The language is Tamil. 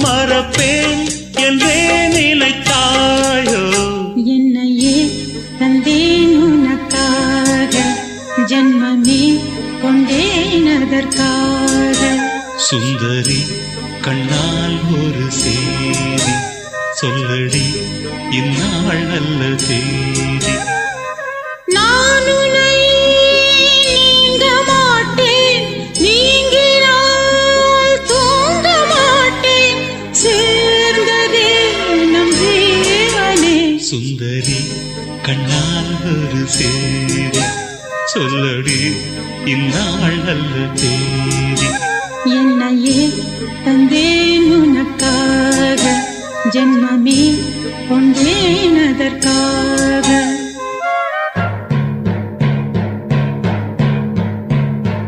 மறப்பேன் என்றே நினைத்தாயோ என்னையே தந்தேன் உனக்காக ஜன்மமே கொண்டேன் அதற்காக சுந்தரி கண்ணால் ஒரு சேதி சொல்லடி இந்நாள் நல்ல தேதி நான் உன்னை நீங்க மாட்டேன் நீங்கினால் தூங்க மாட்டேன் சேர்ந்ததே நம் ஜீவனே சுந்தரி கண்ணால் ஒரு சேதி சொல்லடி இந்நாள் நல்ல தேதி என்னையே தந்தேன் உனக்காக ஜன்மமே கொண்டேன் அதற்காக